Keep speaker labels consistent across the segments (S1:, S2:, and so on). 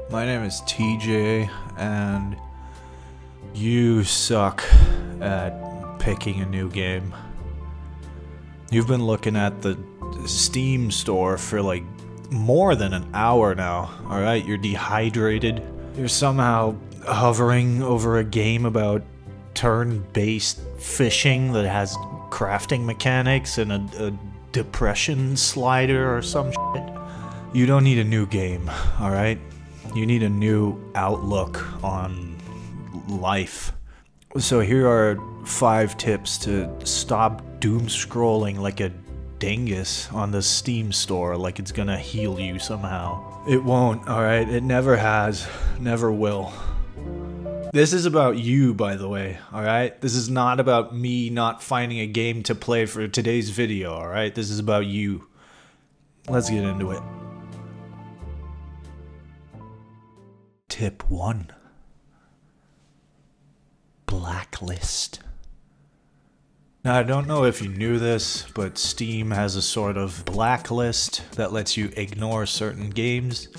S1: My name is TJ, and you suck at picking a new game. You've been looking at the Steam store for like more than an hour now, alright? You're dehydrated. You're somehow hovering over a game about turn-based fishing that has crafting mechanics and a depression slider or some shit. You don't need a new game, alright? You need a new outlook on life. So here are 5 tips to stop doom scrolling like a dingus on the Steam store like it's gonna heal you somehow. It won't, alright? It never has, never will. This is about you, by the way, alright? This is not about me not finding a game to play for today's video, alright? This is about you. Let's get into it. Tip 1. Blacklist. Now, I don't know if you knew this, but Steam has a sort of blacklist that lets you ignore certain games,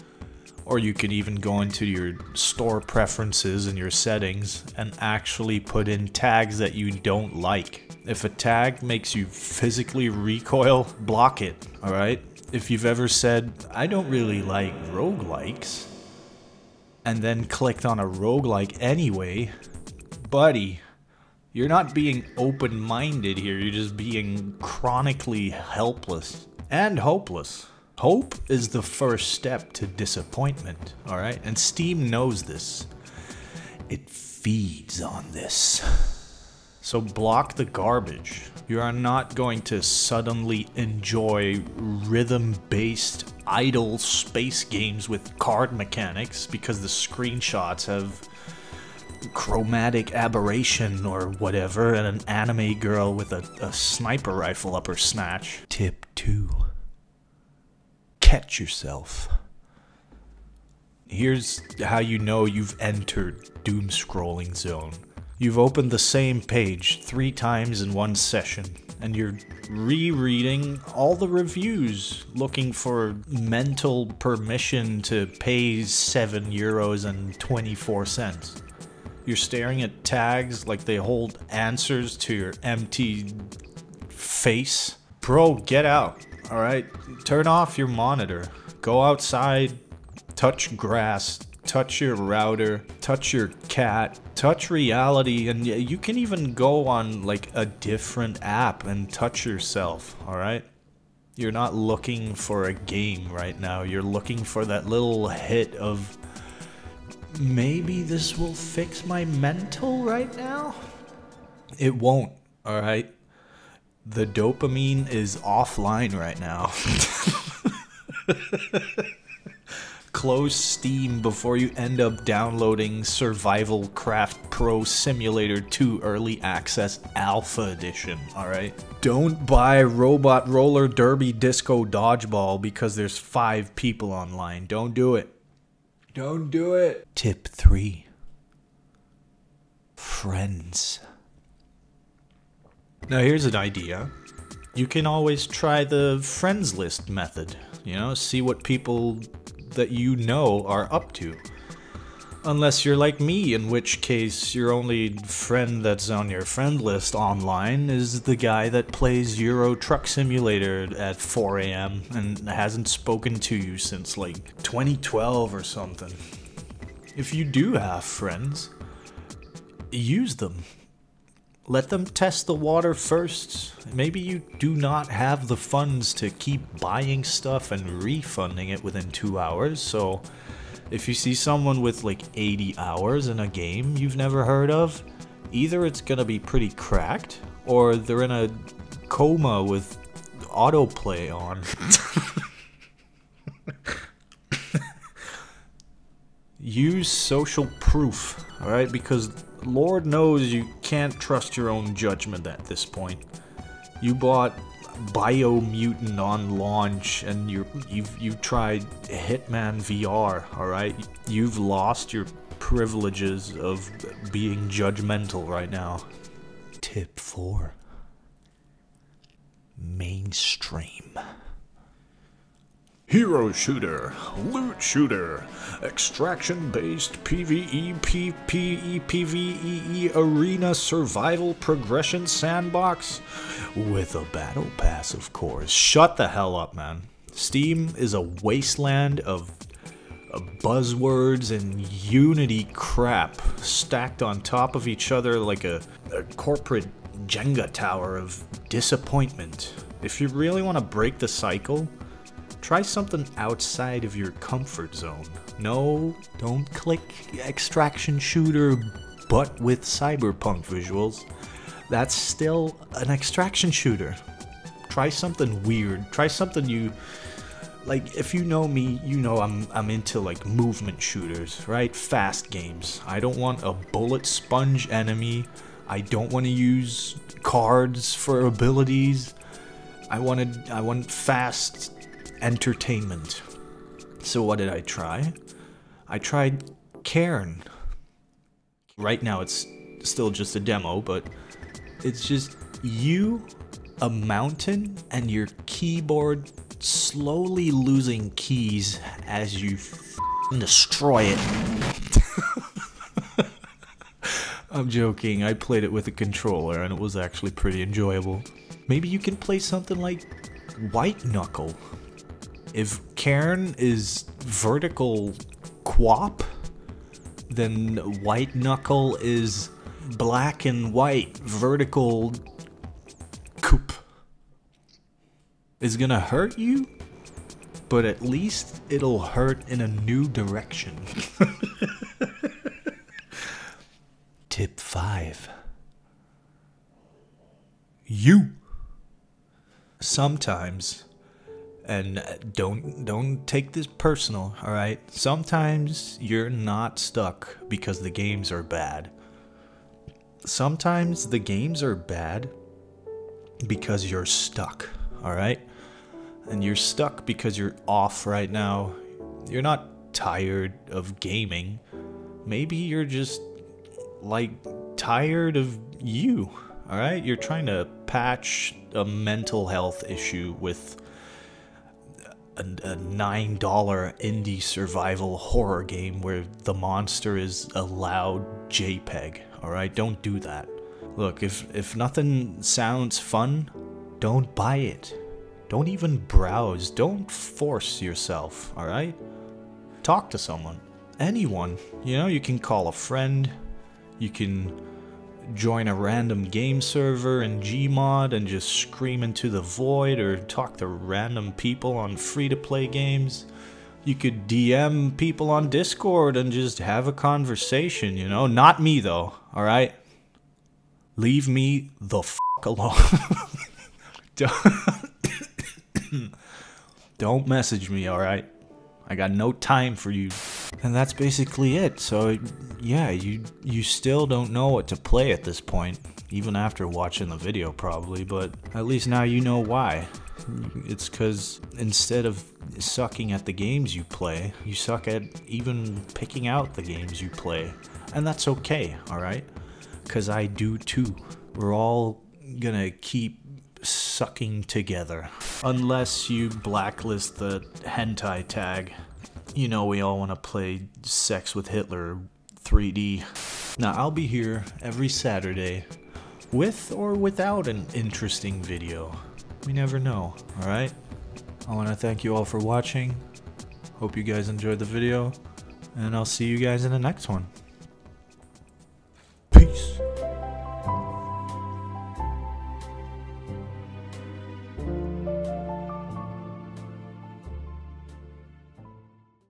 S1: or you can even go into your store preferences and your settings and actually put in tags that you don't like. If a tag makes you physically recoil, block it, alright? If you've ever said, I don't really like roguelikes, and then clicked on a roguelike anyway, buddy, you're not being open-minded here, you're just being chronically helpless and hopeless. Hope is the first step to disappointment, alright? And Steam knows this. It feeds on this. So block the garbage. You are not going to suddenly enjoy rhythm-based idle space games with card mechanics because the screenshots have chromatic aberration or whatever and an anime girl with a sniper rifle up her snatch. Tip 2. Catch yourself. Here's how you know you've entered doom scrolling zone. You've opened the same page 3 times in one session, and you're rereading all the reviews, looking for mental permission to pay €7.24. You're staring at tags like they hold answers to your empty face. Bro, get out, alright? Turn off your monitor. Go outside, touch grass, touch your router, touch your cat, touch reality, and you can even go on like a different app and touch yourself, alright? You're not looking for a game right now, you're looking for that little hit of maybe this will fix my mental right now? It won't, alright? The dopamine is offline right now. Close Steam before you end up downloading Survival Craft Pro Simulator 2 Early Access Alpha Edition, alright? Don't buy Robot Roller Derby Disco Dodgeball because there's 5 people online. Don't do it. Don't do it. Tip 3. Friends. Now here's an idea. You can always try the friends list method. You know, see what people that you know are up to. Unless you're like me, in which case your only friend that's on your friend list online is the guy that plays Euro Truck Simulator at 4 AM and hasn't spoken to you since like 2012 or something. If you do have friends, use them. Let them test the water first. Maybe you do not have the funds to keep buying stuff and refunding it within 2 hours, so if you see someone with like 80 hours in a game you've never heard of, either it's gonna be pretty cracked, or they're in a coma with autoplay on. Use social proof, alright? Because Lord knows you can't trust your own judgment at this point. You bought Biomutant on launch and you've tried Hitman VR, alright? You've lost your privileges of being judgmental right now. Tip 4. Mainstream. Hero shooter, loot shooter, extraction-based PvE, PvE, PvE arena survival progression sandbox with a battle pass, of course. Shut the hell up, man. Steam is a wasteland of buzzwords and Unity crap stacked on top of each other like a corporate Jenga tower of disappointment. If you really want to break the cycle, try something outside of your comfort zone. No, don't click extraction shooter but with cyberpunk visuals. That's still an extraction shooter. Try something weird. Try something you... Like, if you know me, you know I'm into, like, movement shooters, right? Fast games. I don't want a bullet sponge enemy. I don't want to use cards for abilities. I want fast entertainment. So what did I try? I tried Cairn. Right now it's still just a demo, but it's just you, a mountain, and your keyboard slowly losing keys as you destroy it. I'm joking, I played it with a controller and it was actually pretty enjoyable. Maybe you can play something like White Knuckle. If Cairn is vertical quap, then White Knuckle is black and white vertical coupe. It's gonna hurt you, but at least it'll hurt in a new direction. Tip 5. You. Sometimes, and don't take this personal, alright? Sometimes you're not stuck because the games are bad. Sometimes the games are bad because you're stuck, alright? And you're stuck because you're off right now. You're not tired of gaming. Maybe you're just, like, tired of you, alright? You're trying to patch a mental health issue with a $9 indie survival horror game where the monster is a loud JPEG, alright? Don't do that. Look, if nothing sounds fun, don't buy it. Don't even browse. Don't force yourself, alright? Talk to someone. Anyone. You know, you can call a friend. You can join a random game server in Gmod and just scream into the void, or talk to random people on free-to-play games. You could DM people on Discord and just have a conversation, you know? Not me, though, alright? Leave me the f*** alone. Don't message me, alright? I got no time for you. And that's basically it. So, yeah, you still don't know what to play at this point. Even after watching the video, probably. But at least now you know why. It's because instead of sucking at the games you play, you suck at even picking out the games you play. And that's okay, alright? Because I do too. We're all gonna keep sucking together. Unless you blacklist the hentai tag. You know we all want to play Sex with Hitler 3D. Now I'll be here every Saturday with or without an interesting video. We never know, alright? I want to thank you all for watching. Hope you guys enjoyed the video, and I'll see you guys in the next one.